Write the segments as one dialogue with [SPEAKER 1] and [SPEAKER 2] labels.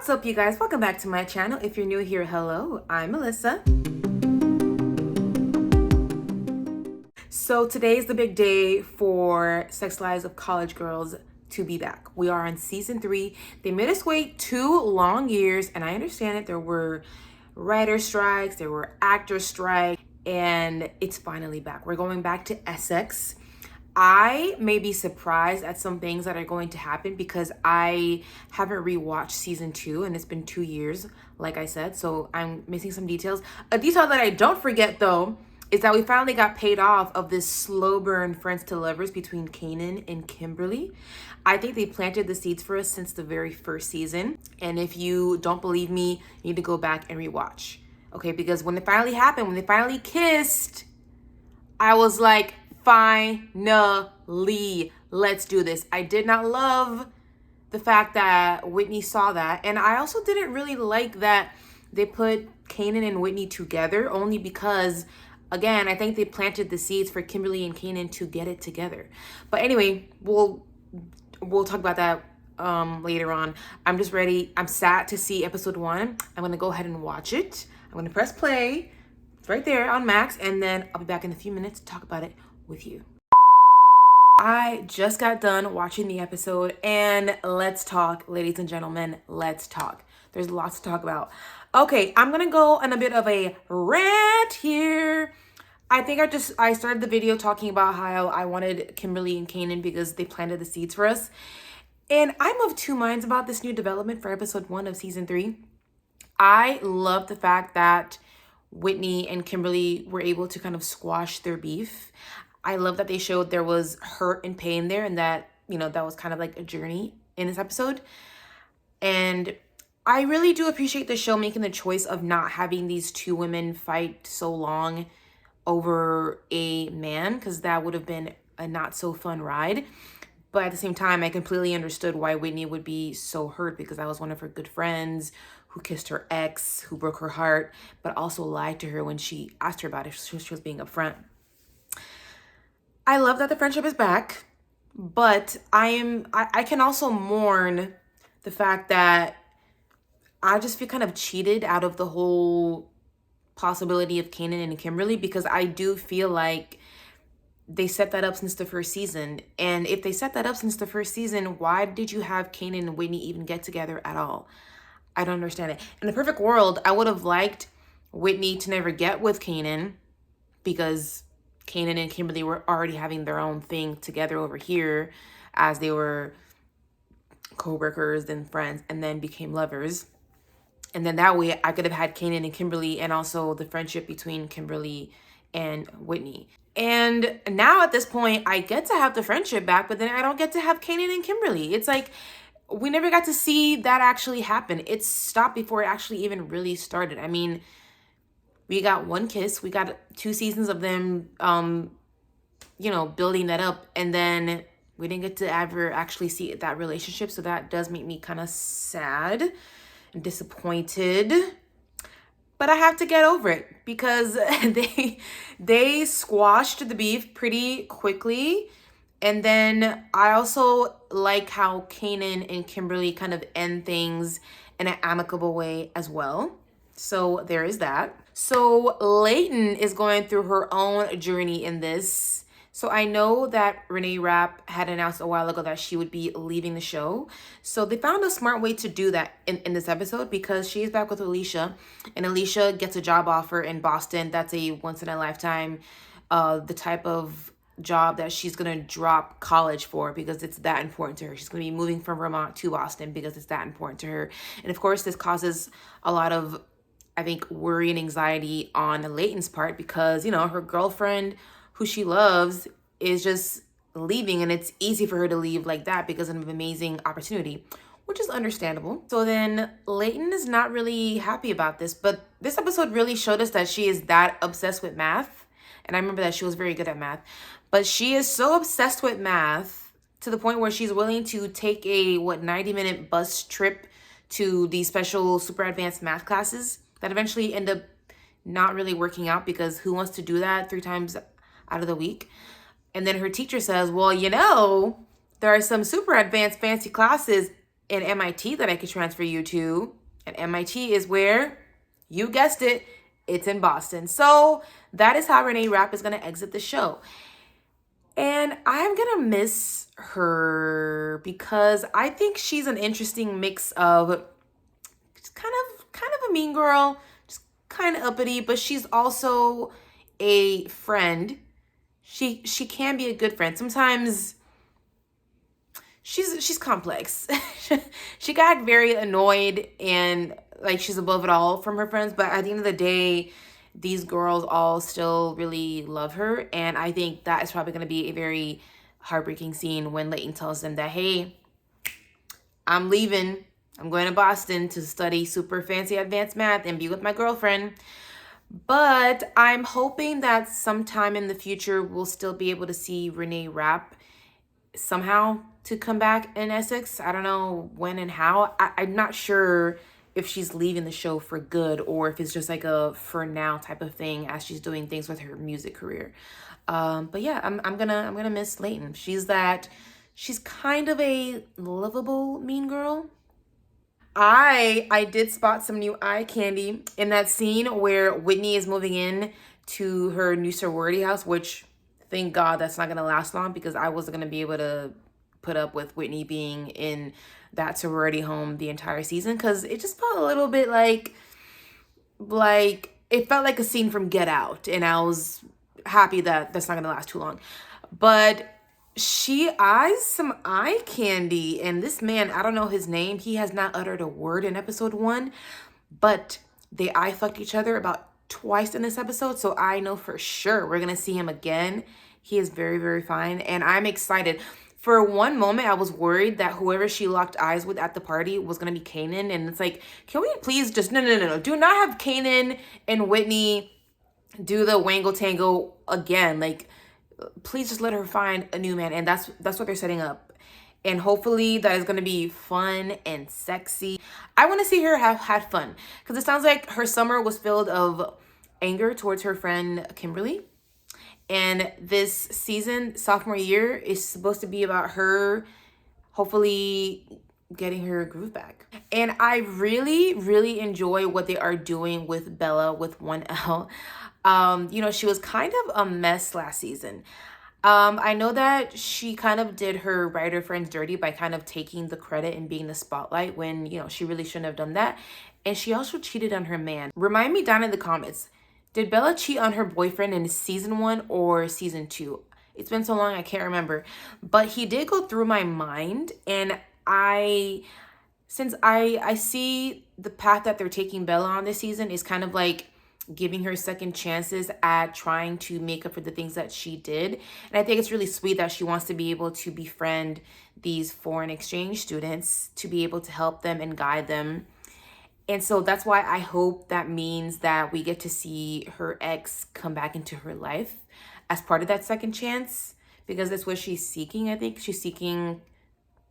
[SPEAKER 1] What's up, you guys? Welcome back to my channel. If you're new here, hello, I'm Melissa. So today's the big day for Sex Lives of College Girls to be back. We are on season 3. They made us wait 2 long years, and I understand that there were writer strikes, there were actor strikes, and it's finally back. We're going back to Essex. I may be surprised at some things that are going to happen because I haven't rewatched season 2 and it's been 2 years, like I said, so I'm missing some details. A detail that I don't forget though is that we finally got paid off of this slow burn friends to lovers between Kanan and Kimberly. I think they planted the seeds for us since the very first season, and if you don't believe me, you need to go back and rewatch. Okay, because when it finally happened, when they finally kissed, I was like, finally, let's do this. I did not love the fact that Whitney saw that. And I also didn't really like that they put Kanan and Whitney together, only because, again, I think they planted the seeds for Kimberly and Kanan to get it together. But anyway, we'll talk about that later on. I'm just ready. I'm sad to see episode 1. I'm going to go ahead and watch it. I'm going to press play. It's right there on Max. And then I'll be back in a few minutes to talk about it with you. I just got done watching the episode, and let's talk, ladies and gentlemen, let's talk. There's lots to talk about. Okay, I'm gonna go on a bit of a rant here. I think I started the video talking about how I wanted Kimberly and Kanan because they planted the seeds for us. And I'm of two minds about this new development for episode 1 of season 3. I love the fact that Whitney and Kimberly were able to kind of squash their beef. I love that they showed there was hurt and pain there, and that, you know, that was kind of like a journey in this episode. And I really do appreciate the show making the choice of not having these two women fight so long over a man, because that would have been a not so fun ride. But at the same time, I completely understood why Whitney would be so hurt, because that was one of her good friends who kissed her ex, who broke her heart, but also lied to her when she asked her about it. She was being upfront. I love that the friendship is back, but I can also mourn the fact that I just feel kind of cheated out of the whole possibility of Kanan and Kimberly, because I do feel like they set that up since the first season. And if they set that up since the first season, why did you have Kanan and Whitney even get together at all? I don't understand it. In the perfect world, I would have liked Whitney to never get with Kanan, because Kanan and Kimberly were already having their own thing together over here as they were co-workers and friends, and then became lovers. And then that way I could have had Kanan and Kimberly, and also the friendship between Kimberly and Whitney. And now at this point, I get to have the friendship back, but then I don't get to have Kanan and Kimberly. It's like we never got to see that actually happen. It stopped before it actually even really started. I mean, we got one kiss. We got 2 seasons of them, building that up. And then we didn't get to ever actually see that relationship. So that does make me kind of sad and disappointed. But I have to get over it, because they squashed the beef pretty quickly. And then I also like how Kanan and Kimberly kind of end things in an amicable way as well. So there is that. So Leighton is going through her own journey in this. So I know that Renee Rapp had announced a while ago that she would be leaving the show. So they found a smart way to do that in this episode, because she's back with Alicia. And Alicia gets a job offer in Boston. That's a once-in-a-lifetime, the type of job that she's going to drop college for, because it's that important to her. She's going to be moving from Vermont to Boston because it's that important to her. And of course, this causes a lot of, I think, worry and anxiety on Leighton's part, because, her girlfriend, who she loves, is just leaving, and it's easy for her to leave like that because of an amazing opportunity, which is understandable. So then Leighton is not really happy about this, but this episode really showed us that she is that obsessed with math. And I remember that she was very good at math, but she is so obsessed with math to the point where she's willing to take a 90-minute bus trip to these special super advanced math classes that eventually end up not really working out, because who wants to do that 3 times out of the week? And then her teacher says, well, there are some super advanced fancy classes in MIT that I could transfer you to. And MIT is where, you guessed it, it's in Boston. So that is how Renee Rapp is going to exit the show. And I'm going to miss her because I think she's an interesting mix of just kind of a mean girl, just kind of uppity, but she's also a friend. She can be a good friend. Sometimes she's complex. She got very annoyed and like she's above it all from her friends, but at the end of the day, these girls all still really love her, and I think that is probably going to be a very heartbreaking scene when Leighton tells them that, hey, I'm leaving. I'm going to Boston to study super fancy advanced math and be with my girlfriend. But I'm hoping that sometime in the future we'll still be able to see Renee Rapp somehow to come back in Essex. I don't know when and how. I'm not sure if she's leaving the show for good or if it's just like a for now type of thing as she's doing things with her music career. But yeah, I'm gonna miss Leighton. She's kind of a lovable mean girl. I did spot some new eye candy in that scene where Whitney is moving in to her new sorority house, which thank God that's not gonna last long because I wasn't gonna be able to put up with Whitney being in that sorority home the entire season because it just felt a little bit like it felt like a scene from Get Out, and I was happy that that's not gonna last too long. But she eyes some eye candy, and this man, I don't know his name, he has not uttered a word in episode 1, but they eye fucked each other about twice in this episode, so I know for sure we're gonna see him again. He is very, very fine, and I'm excited. For one moment, I was worried that whoever she locked eyes with at the party was gonna be Kanan, and it's like, can we please just no, do not have Kanan and Whitney do the wangle tango again. Like, please just let her find a new man, and that's what they're setting up, and hopefully that is going to be fun and sexy. I want to see her have had fun because it sounds like her summer was filled of anger towards her friend Kimberly, and this season, sophomore year, is supposed to be about her hopefully getting her groove back. And I really, really enjoy what they are doing with Bella with 1L. She was kind of a mess last season. I know that she kind of did her writer friends dirty by kind of taking the credit and being the spotlight when, she really shouldn't have done that. And she also cheated on her man. Remind me down in the comments, did Bella cheat on her boyfriend in season 1 or season 2? It's been so long, I can't remember. But he did go through my mind, and since I see the path that they're taking Bella on this season is kind of like giving her second chances at trying to make up for the things that she did. And I think it's really sweet that she wants to be able to befriend these foreign exchange students to be able to help them and guide them. And so that's why I hope that means that we get to see her ex come back into her life as part of that second chance, because that's what she's seeking. I think she's seeking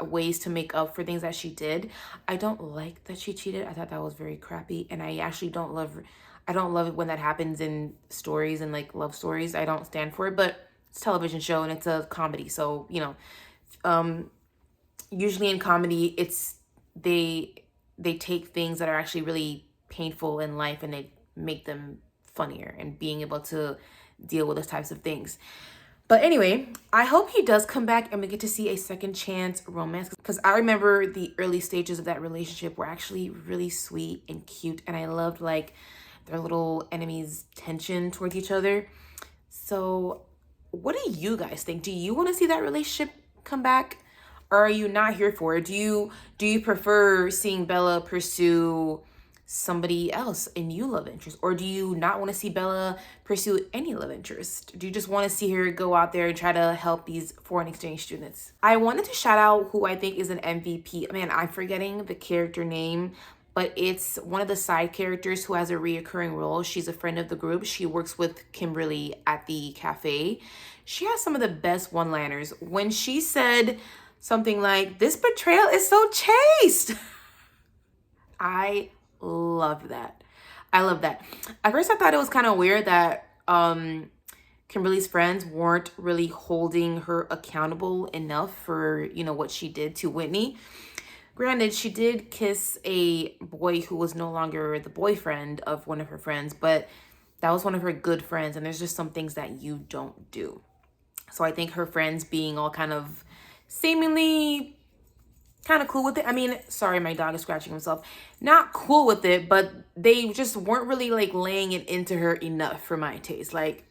[SPEAKER 1] ways to make up for things that she did. I don't like that she cheated. I thought that was very crappy, and I actually don't love it when that happens in stories and like love stories. I don't stand for it, but it's a television show and it's a comedy, so usually in comedy it's they take things that are actually really painful in life and they make them funnier and being able to deal with those types of things. But anyway, I hope he does come back and we get to see a second chance romance, because I remember the early stages of that relationship were actually really sweet and cute, and I loved like their little enemies tension towards each other. So what do you guys think? Do you want to see that relationship come back, or are you not here for it? Do you prefer seeing Bella pursue somebody else, a new love interest, or do you not want to see Bella pursue any love interest? Do you just want to see her go out there and try to help these foreign exchange students? I wanted to shout out who I think is an MVP. Man, I'm forgetting the character name, but it's one of the side characters who has a reoccurring role. She's a friend of the group. She works with Kimberly at the cafe. She has some of the best one-liners. When she said something like, "This betrayal is so chaste." I love that. I love that. At first I thought it was kind of weird that Kimberly's friends weren't really holding her accountable enough for, what she did to Whitney. Granted, she did kiss a boy who was no longer the boyfriend of one of her friends, but that was one of her good friends, and there's just some things that you don't do. So I think her friends being all kind of seemingly kind of cool with it. I mean, sorry, my dog is scratching himself. Not cool with it, but they just weren't really like laying it into her enough for my taste. Like,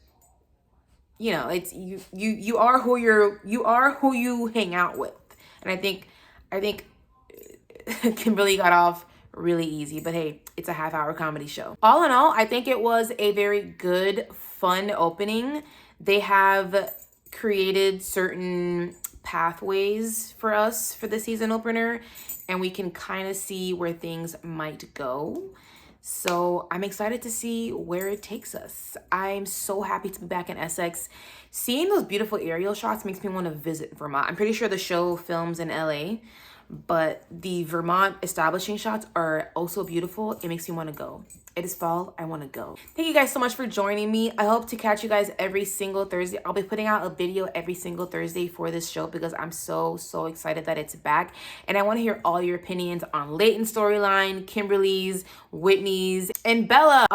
[SPEAKER 1] you know, it's you are who you hang out with. And I think Kimberly got off really easy, but hey, it's a half-hour comedy show. All in all, I think it was a very good, fun opening. They have created certain pathways for us for the season opener, and we can kind of see where things might go. So I'm excited to see where it takes us. I'm so happy to be back in Essex. Seeing those beautiful aerial shots makes me want to visit Vermont. I'm pretty sure the show films in LA, but the Vermont establishing shots are also beautiful. It makes me want to go. It is fall. I want to go. Thank you guys so much for joining me. I hope to catch you guys every single Thursday. I'll be putting out a video every single Thursday for this show because I'm so excited that it's back. And I want to hear all your opinions on Leighton's storyline, Kimberly's, Whitney's, and Bella.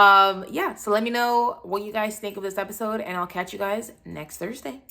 [SPEAKER 1] Yeah, so let me know what you guys think of this episode, and I'll catch you guys next Thursday.